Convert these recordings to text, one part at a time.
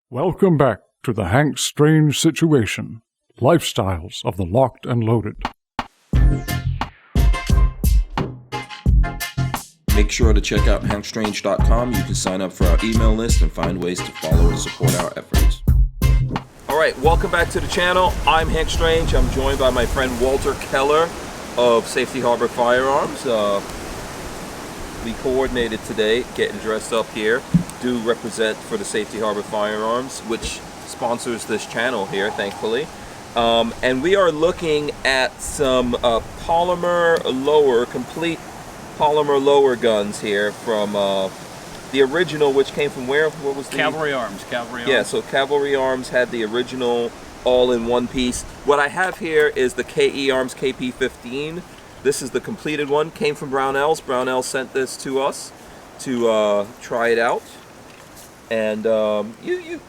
Welcome back to the Hank Strange Situation, Lifestyles of the Locked and Loaded. Make sure to check out hankstrange.com. You can sign up for our email list and find ways to follow and support our efforts. All right, welcome back to the channel. I'm Hank Strange. I'm joined by my friend Walter Keller of Safety Harbor Firearms. We coordinated today, getting dressed up here. Do represent for the Safety Harbor Firearms, which sponsors this channel here, thankfully. And we are looking at some polymer lower, complete polymer lower guns here from the original, which came from where? What was the? Cavalry Arms. Cavalry Arms. Yeah, so Cavalry Arms had the original all in one piece. What I have here is the KE Arms KP15. This is the completed one. Came from Brownells. Brownells sent this to us to try it out. And you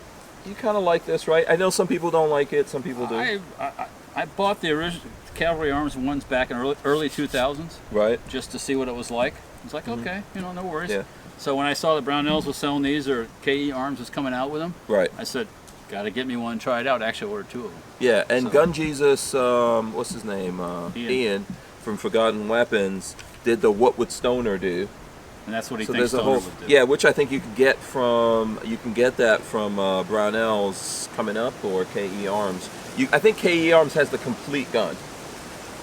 kind of like this, right? I know some people don't like it. Some people do. I bought the original Cavalry Arms ones back in early 2000s. Right. Just to see what it was like. I was like, okay, no worries. Yeah. So when I saw that Brownells was selling these, or KE Arms was coming out with them, right, I said, got to get me one and try it out. Actually, I ordered two of them. Yeah, and Gun Jesus, what's his name? Ian from Forgotten Weapons did the What Would Stoner Do? And that's what he so thinks there's a Stoner whole, would do. yeah, which I think you can get that from Brownells coming up, or KE Arms. I think KE Arms has the complete gun,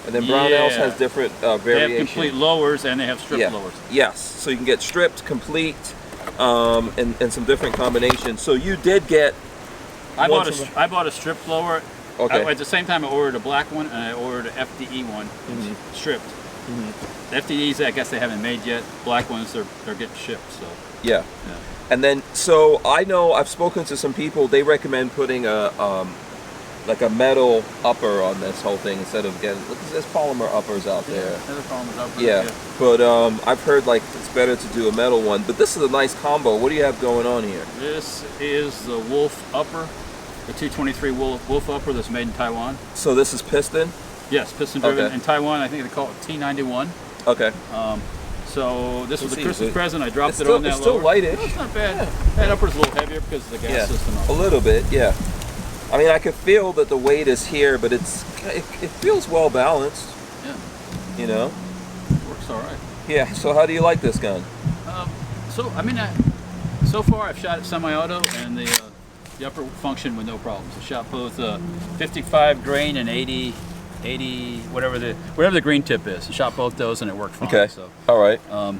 and then Brownells has different variations. They have complete lowers and they have stripped lowers. Yes, so you can get stripped, complete, and some different combinations. So you did get. I bought a stripped lower. Okay. At the same time, I ordered a black one and I ordered an FDE one, stripped. The FDEs, I guess they haven't made yet. Black ones, they're getting shipped. So yeah. And then, so I know I've spoken to some people. They recommend putting a like a metal upper on this whole thing instead of getting. Look, there's polymer uppers out there. There's polymer uppers. Yeah, but I've heard like it's better to do a metal one. But this is a nice combo. What do you have going on here? This is the Wolf upper, the 223 Wolf upper that's made in Taiwan. So this is piston? Yes, piston driven. Okay. In Taiwan, I think they call it T91. Okay. So this was a Christmas present. I dropped it still, on that it's still lower. lightish. It's not bad. That upper's a little heavier because of the gas system. A little bit, yeah. I mean, I can feel that the weight is here, but it feels well balanced. Yeah. You know? Works all right. Yeah, so how do you like this gun? So far I've shot it semi-auto, and the upper functioned with no problems. I shot both 55 grain and 80, whatever the green tip is. I shot both those and it worked fine. Okay, so, all right. Let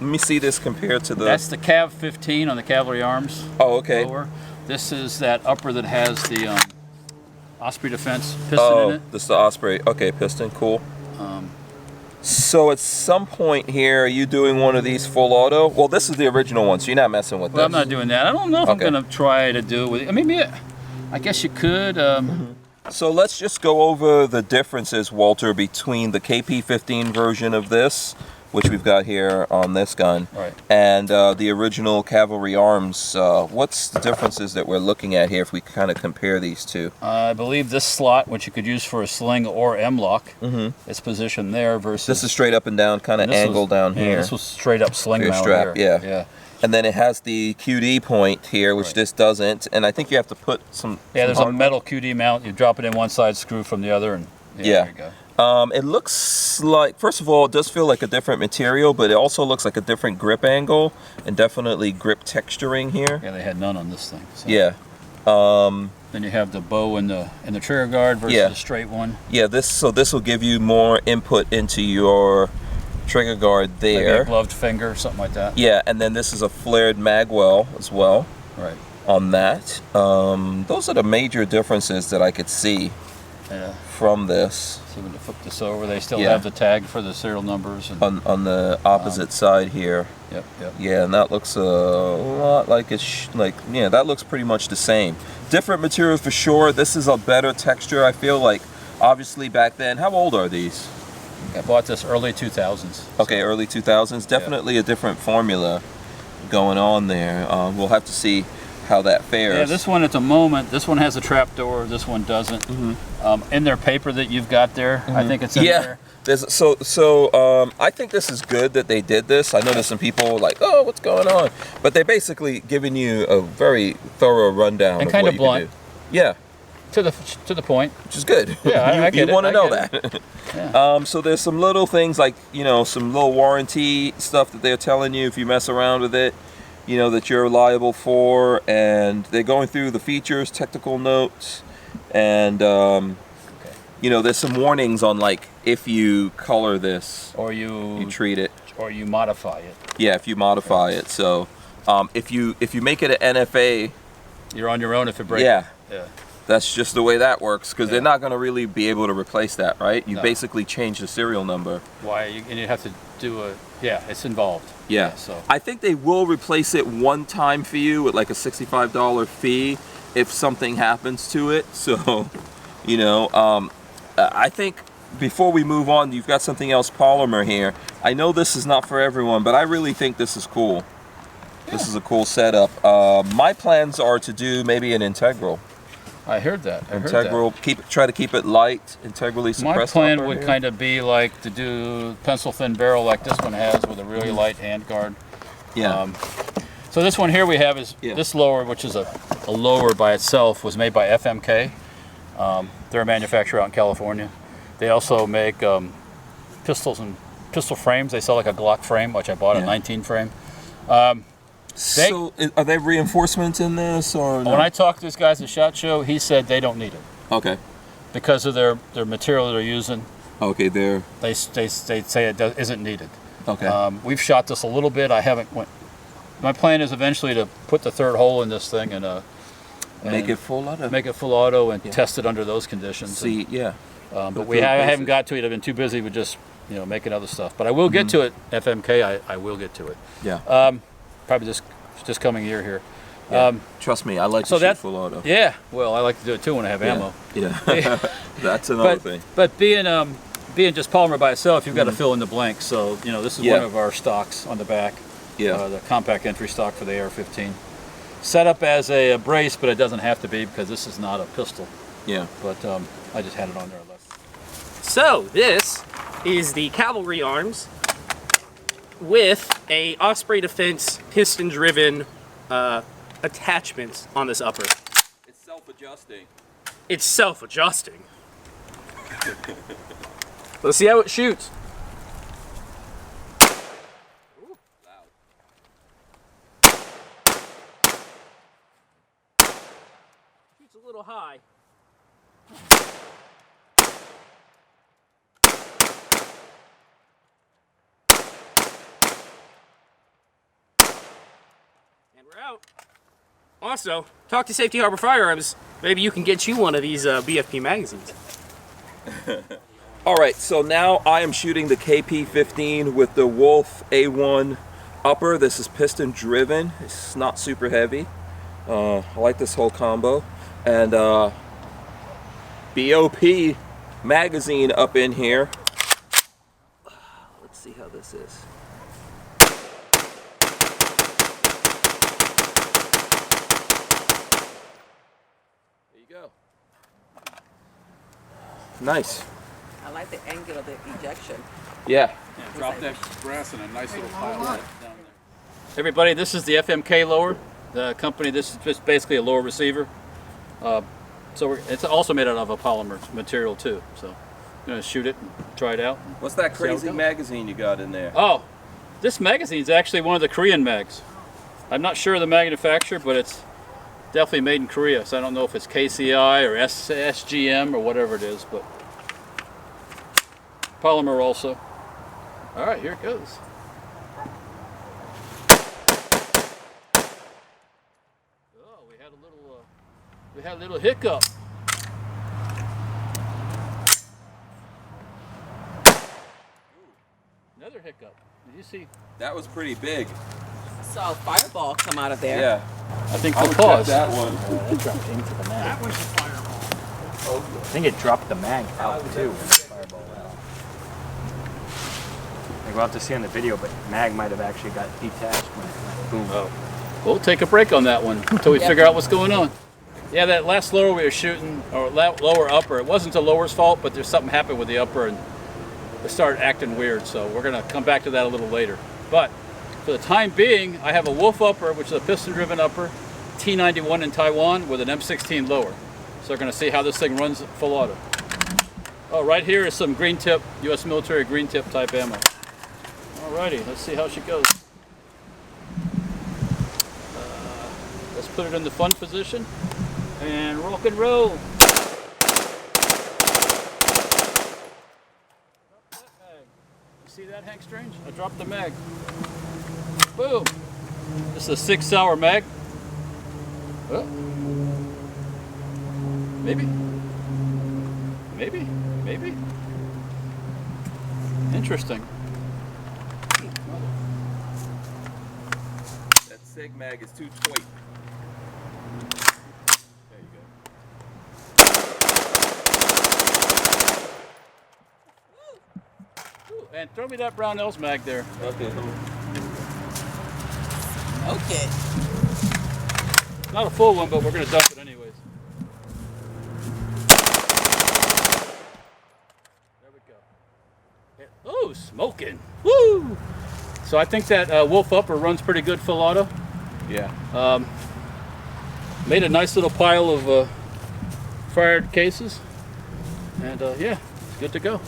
me see this compared to the... That's the CAV15 on the Cavalry Arms. Oh, okay. Lower. This is that upper that has the Osprey Defense piston in it. This is the Osprey. Okay, piston, cool. So at some point here, are you doing one of these full auto? Well, this is the original one, so you're not messing with this. I'm not doing that. I don't know if I'm going to try to do it with it. I mean, yeah, I guess you could. So let's just go over the differences, Walter, between the KP15 version of this, which we've got here on this gun, right, and the original Cavalry Arms. What's the differences that we're looking at here if we kind of compare these two? I believe this slot, which you could use for a sling or M-lock, is positioned there versus... This is straight up and down, kind of angle down here. This was straight up sling mount strap, here. Yeah. And then it has the QD point here, which this doesn't. And I think you have to put some... Yeah, there's a metal QD mount. You drop it in one side, screw from the other, and there you go. It looks like, first of all, it does feel like a different material, but it also looks like a different grip angle and definitely grip texturing here. Yeah, they had none on this thing. So. Yeah. Then you have the bow and the trigger guard versus the straight one. Yeah, this will give you more input into your trigger guard there. Maybe a gloved finger, something like that. Yeah, and then this is a flared magwell as well. Right. On that. Those are the major differences that I could see. Yeah. From this. So when you flip this over, they still have the tag for the serial numbers. And, on the opposite side here. Yep. Yeah, and that looks a lot like it's that looks pretty much the same. Different material for sure. This is a better texture. I feel like, obviously back then. How old are these? I bought this early 2000s. Okay, early 2000s. Definitely a different formula going on there. We'll have to see how that fares. Yeah, this one at the moment, this one has a trap door, this one doesn't. In their paper that you've got there, I think it's in there. I think this is good that they did this. I know there's some people like, oh, what's going on? But they're basically giving you a very thorough rundown And of kind what of you blunt. can do. Yeah. To the point. Which is good. Yeah, I get you it. want to I know get that. Yeah. So there's some little things like, you know, some little warranty stuff that they're telling you if you mess around with it, you know, that you're liable for. And they're going through the features, technical notes, and you know, there's some warnings on like if you color this Or you treat it, or you modify it. yeah, if you modify it. So if you make it an NFA, You're on your own if it breaks. yeah, Yeah. that's just the way that works, because Yeah. they're not going to really be able to replace that, right? You No. basically change the serial number. And you have to do it's involved. Yeah. So I think they will replace it one time for you with like a $65 fee if something happens to it. So, you know, I think before we move on, you've got something else polymer here. I know this is not for everyone, but I really think this is cool. Yeah. This is a cool setup. My plans are to do maybe an integral. I heard that. Integral, try to keep it light, integrally suppressed. My plan would kind of be like to do pencil thin barrel like this one has with a really light hand guard. Yeah. So this one here we have is this lower, which is a lower by itself, was made by FMK. They're a manufacturer out in California. They also make pistols and pistol frames. They sell like a Glock frame, which I bought a 19 frame. So are there reinforcements in this, or no? When I talked to these guys at SHOT Show, he said they don't need it. Okay. Because of their material they're using. Okay, They say it isn't needed. Okay. We've shot this a little bit. I haven't went. My plan is eventually to put the third hole in this thing and make it full auto. Make it full auto and test it under those conditions. See, yeah. But I haven't got to it. I've been too busy with just making other stuff. But I will get to it. FMK, I will get to it. Yeah. Probably this coming year here. Yeah. Trust me, I like to shoot full auto. Yeah. Well, I like to do it too when I have ammo. Yeah. That's another thing. But being just polymer by itself, you've got to fill in the blanks. So this is one of our stocks on the back. Yeah. The compact entry stock for the AR-15. Set up as a brace, but it doesn't have to be because this is not a pistol. Yeah. But I just had it on there. So this is the cavalry arms with a Osprey Defense piston-driven attachment on this upper. It's self-adjusting. It's self-adjusting. Let's see how it shoots. Ooh, loud. Shoots a little high. And we're out. Also, talk to Safety Harbor Firearms. Maybe you can get you one of these BFP magazines. All right, so now I am shooting the KP15 with the Wolf A1 upper. This is piston driven. It's not super heavy. I like this whole combo. And BOP magazine up in here. Let's see how this is. There you go. Nice. I like the angle of the ejection. Yeah. Drop that brass in a nice little pile down there. Everybody, this is the FMK lower. The company, this is just basically a lower receiver. It's also made out of a polymer material too. So I'm gonna shoot it and try it out. What's that crazy magazine you got in there? Oh, this magazine is actually one of the Korean mags. I'm not sure of the manufacturer, but it's definitely made in Korea. So I don't know if it's KCI or SGM or whatever it is, but polymer also. All right, here it goes. Oh, we had a little hiccup. Another hiccup. Did you see? That was pretty big. Saw a fireball come out of there. Yeah. I think I the would pause. check that one. It dropped into the mag. That was a fireball. I think it dropped the mag out too. Fireball out. Like we'll have to see on the video, but mag might have actually got detached when it went boom. Oh. We'll take a break on that one until we figure out what's going on. Yeah, that last lower we were shooting, or lower upper, it wasn't the lower's fault, but there's something happened with the upper, and it started acting weird. So we're gonna come back to that a little later. But for the time being, I have a Wolf upper, which is a piston-driven upper, T91 in Taiwan with an M16 lower. So we're gonna see how this thing runs full auto. Oh, right here is some green tip, U.S. military green tip type ammo. Alrighty, let's see how she goes. Let's put it in the fun position and rock and roll. You see that, Hank Strange? I dropped the mag. Boom! This is a 6 hour mag. Oh. Maybe. Maybe. Maybe. Interesting. That SIG mag is too tight. There you go. Ooh, and throw me that Brownells mag there. Okay. Okay. Not a full one, but we're going to dump it anyways. There we go. Oh, smoking. Woo! So I think that Wolf upper runs pretty good full auto. Yeah. Made a nice little pile of fired cases. And yeah, it's good to go.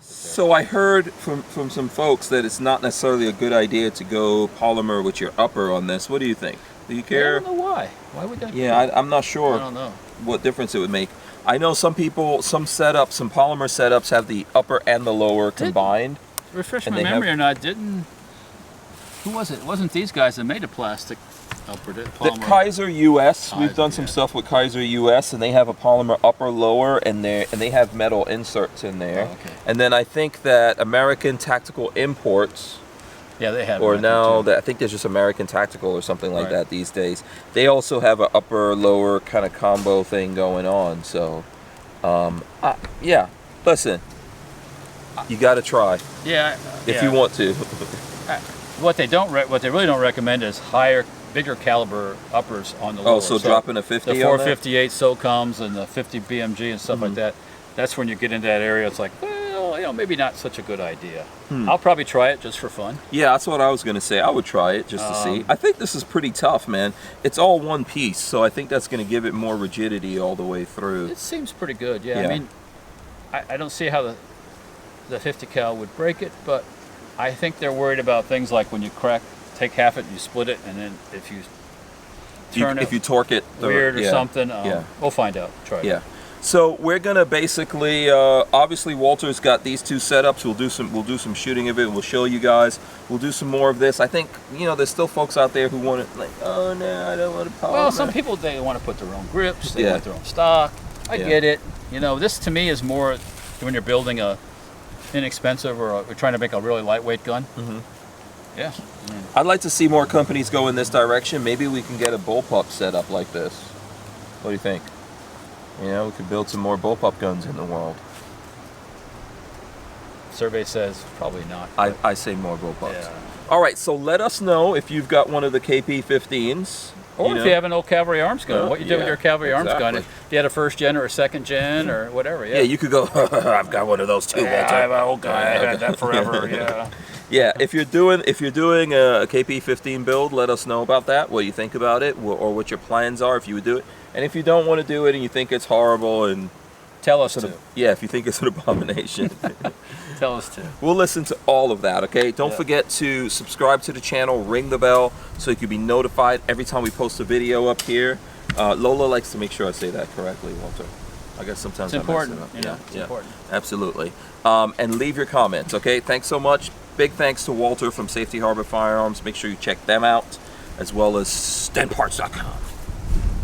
So I heard from some folks that it's not necessarily a good idea to go polymer with your upper on this. What do you think? Do you care? I don't know why. Why would that? Yeah, I'm not sure I don't know. what difference it would make. I know some people, some setups, some polymer setups have the upper and the lower combined. Refresh And my they memory have- or not, didn't... Who was it? It wasn't these guys that made a plastic upper, did The polymer? Kaiser US, we've Kaiser, done some yeah. stuff with Kaiser US, and they have a polymer upper lower, and they have metal inserts in there. Oh, okay. And then I think that American Tactical Imports, Yeah, they had or one, now too. that I think there's just American Tactical or something like Right. that these days. They also have a upper lower kind of combo thing going on. So, yeah, listen, you got to try Yeah, if yeah. you want to. What they really don't recommend is higher, bigger caliber uppers on the lower. Oh, so dropping a 50 The on that? 458 SOCOMs and the 50 BMG and stuff like that. That's when you get into that area. It's like, well, you know, maybe not such a good idea. I'll probably try it just for fun. Yeah, that's what I was going to say. I would try it just to see. I think this is pretty tough, man. It's all one piece, so I think that's going to give it more rigidity all the way through. It seems pretty good. Yeah, Yeah. I mean, I don't see how the 50 cal would break it, but I think they're worried about things like when you take half it and you split it, and then if you turn If you torque it weird or yeah. something, Yeah. we'll find out. Try it. Yeah. So we're gonna basically, obviously Walter's got these two setups. We'll do some shooting of it. We'll show you guys. We'll do some more of this. I think there's still folks out there who want it like, oh no, I don't want to polymer. Well, some people, they want to put their own grips. They Yeah. want their own stock. I Yeah. get it. This to me is more when you're building a inexpensive or we're trying to make a really lightweight gun. Mm-hmm. Yeah. I'd like to see more companies go in this direction. Maybe we can get a bullpup set up like this. What do you think? We could build some more bullpup guns in the world. Survey says probably not. I say more bullpups. Yeah. All right, so let us know if you've got one of the KP15s. Or if you have an old cavalry arms gun, what you did with yeah, your cavalry arms gun. exactly. If you had a first gen or a second gen or whatever, yeah. Yeah, you could go, I've got one of those too, Yeah, Walter. I have an old guy. I had that forever. Yeah. Yeah, if you're doing a KP15 build, let us know about that, what you think about it, or what your plans are if you would do it. And if you don't want to do it and you think it's horrible and Tell us to. yeah, if you think it's an abomination, Tell us to. we'll listen to all of that, okay? Don't Yeah. forget to subscribe to the channel, ring the bell so you can be notified every time we post a video up here. Lola likes to make sure I say that correctly, Walter. I guess sometimes It's I mess important. it up. It's important. Absolutely. And leave your comments, okay? Thanks so much. Big thanks to Walter from Safety Harbor Firearms. Make sure you check them out, as well as stenparts.com.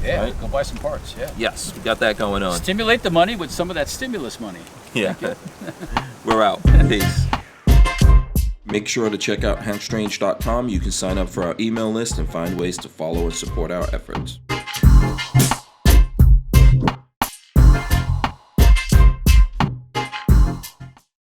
Yeah, Right. go buy some parts. Yeah. Yes, we got that going on. Stimulate the money with some of that stimulus money. Yeah. We're out. Peace. Make sure to check out HankStrange.com. You can sign up for our email list and find ways to follow and support our efforts.